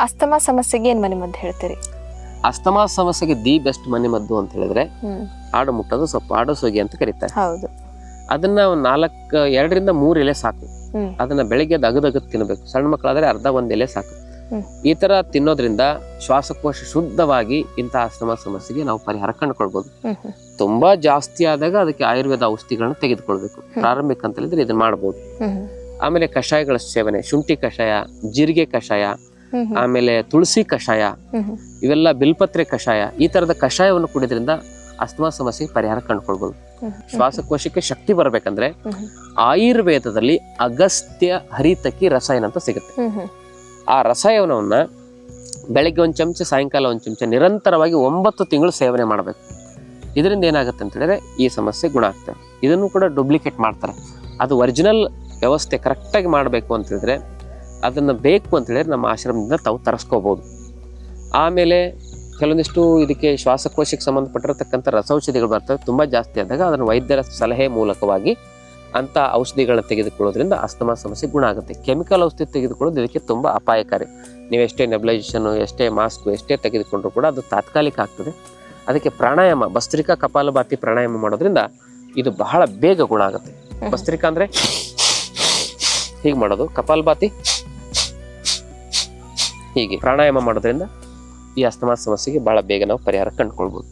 Asthma ಸಮಸ್ಯೆಗೆ ಏನ್ ಮನೆಮದ್ದು ಹೇಳ್ತೀರಿ? ಅಸ್ತಮಾ ಸಮಸ್ಯೆಗೆ ದಿ ಬೆಸ್ಟ್ ಮನೆಮದ್ದು ಅಂತ ಹೇಳಿದ್ರೆ ಆಡು ಮುಟ್ಟೋದು ಸೊಪ್ಪು, ಆಡು ಸೋಗಿ ಅಂತ ಕರೀತಾರೆ. ಹೌದು. ಅದನ್ನ 2ರಿಂದ 3 ಎಲೆ ಸಾಕು. ಅದನ್ನ ಬೆಳಿಗ್ಗೆ ಅಗದು ತಿನ್ನಬೇಕು. ಸಣ್ಣ ಮಕ್ಕಳಾದ್ರೆ ಅರ್ಧ 1 ಎಲೆ ಸಾಕು. ಈ ತರ ತಿನ್ನೋದ್ರಿಂದ ಶ್ವಾಸಕೋಶ ಶುದ್ಧವಾಗಿ ಇಂತಹ ಅಸ್ತಮಾ ಸಮಸ್ಯೆಗೆ ನಾವು ಪರಿಹಾರ ಕಂಡುಕೊಳ್ಬಹುದು. ತುಂಬಾ ಜಾಸ್ತಿ ಆದಾಗ ಅದಕ್ಕೆ ಆಯುರ್ವೇದ ಔಷಧಿಗಳನ್ನ ತೆಗೆದುಕೊಳ್ಬೇಕು. ಪ್ರಾರಂಭಿಕ ಅಂತ ಹೇಳಿದ್ರೆ ಇದನ್ನ ಮಾಡಬಹುದು. ಆಮೇಲೆ ಕಷಾಯಗಳ ಸೇವನೆ, ಶುಂಠಿ ಕಷಾಯ, ಜೀರಿಗೆ ಕಷಾಯ, ಆಮೇಲೆ ತುಳಸಿ ಕಷಾಯ, ಇವೆಲ್ಲ ಬಿಲ್ಪತ್ರೆ ಕಷಾಯ, ಈ ತರದ ಕಷಾಯವನ್ನು ಕುಡಿದ್ರಿಂದ ಅಸ್ತಮಾ ಸಮಸ್ಯೆಗೆ ಪರಿಹಾರ ಕಂಡುಕೊಳ್ಬಹುದು. ಶ್ವಾಸಕೋಶಕ್ಕೆ ಶಕ್ತಿ ಬರ್ಬೇಕಂದ್ರೆ ಆಯುರ್ವೇದದಲ್ಲಿ ಅಗಸ್ತ್ಯ ಹರಿತಕಿ ರಸಾಯನ ಅಂತ ಸಿಗುತ್ತೆ. ಆ ರಸಾಯನವನ್ನ ಬೆಳಗ್ಗೆ 1 ಚಮಚ, ಸಾಯಂಕಾಲ 1 ಚಮಚ ನಿರಂತರವಾಗಿ 9 ತಿಂಗಳು ಸೇವನೆ ಮಾಡಬೇಕು. ಇದರಿಂದ ಏನಾಗುತ್ತೆ ಅಂತ ಹೇಳಿದ್ರೆ ಈ ಸಮಸ್ಯೆ ಗುಣ ಆಗ್ತದೆ. ಇದನ್ನು ಕೂಡ ಡೂಪ್ಲಿಕೇಟ್ ಮಾಡ್ತಾರೆ. ಅದು ಒರಿಜಿನಲ್ ವ್ಯವಸ್ಥೆ ಕರೆಕ್ಟಾಗಿ ಮಾಡಬೇಕು ಅಂತ ಹೇಳಿದ್ರೆ ಅದನ್ನು ಬೇಕು ಅಂತ ಹೇಳಿದ್ರೆ ನಮ್ಮ ಆಶ್ರಮದಿಂದ ತಾವು ತರಿಸ್ಕೋಬಹುದು. ಆಮೇಲೆ ಕೆಲವೊಂದಿಷ್ಟು ಇದಕ್ಕೆ ಶ್ವಾಸಕೋಶಕ್ಕೆ ಸಂಬಂಧಪಟ್ಟಿರತಕ್ಕಂಥ ರಸೌಷಧಿಗಳು ಬರ್ತವೆ. ತುಂಬ ಜಾಸ್ತಿ ಆದಾಗ ಅದನ್ನು ವೈದ್ಯರ ಸಲಹೆ ಮೂಲಕವಾಗಿ ಅಂಥ ಔಷಧಿಗಳನ್ನ ತೆಗೆದುಕೊಳ್ಳೋದ್ರಿಂದ ಅಸ್ತಮಾ ಸಮಸ್ಯೆ ಗುಣ ಆಗುತ್ತೆ. ಕೆಮಿಕಲ್ ಔಷಧಿ ತೆಗೆದುಕೊಳ್ಳೋದು ಇದಕ್ಕೆ ತುಂಬ ಅಪಾಯಕಾರಿ. ನೀವು ಎಷ್ಟೇ ನೆಬ್ಲೈಸೇಷನು, ಎಷ್ಟೇ ಮಾಸ್ಕು, ಎಷ್ಟೇ ತೆಗೆದುಕೊಂಡ್ರೂ ಕೂಡ ಅದು ತಾತ್ಕಾಲಿಕ ಆಗ್ತದೆ. ಅದಕ್ಕೆ ಪ್ರಾಣಾಯಾಮ, ಭಸ್ತ್ರಿಕಾ ಕಪಾಲಭಾತಿ ಪ್ರಾಣಾಯಾಮ ಮಾಡೋದ್ರಿಂದ ಇದು ಬಹಳ ಬೇಗ ಗುಣ ಆಗುತ್ತೆ. ಭಸ್ತ್ರಿಕಾ ಅಂದರೆ ಹೀಗೆ ಮಾಡೋದು, ಕಪಾಲಭಾತಿ ಹೀಗೆ ಪ್ರಾಣಾಯಾಮ ಮಾಡೋದ್ರಿಂದ ಈ ಅಸ್ತಮಾ ಸಮಸ್ಯೆಗೆ ಬಹಳ ಬೇಗ ನಾವು ಪರಿಹಾರ ಕಂಡುಕೊಳ್ಬೋದು.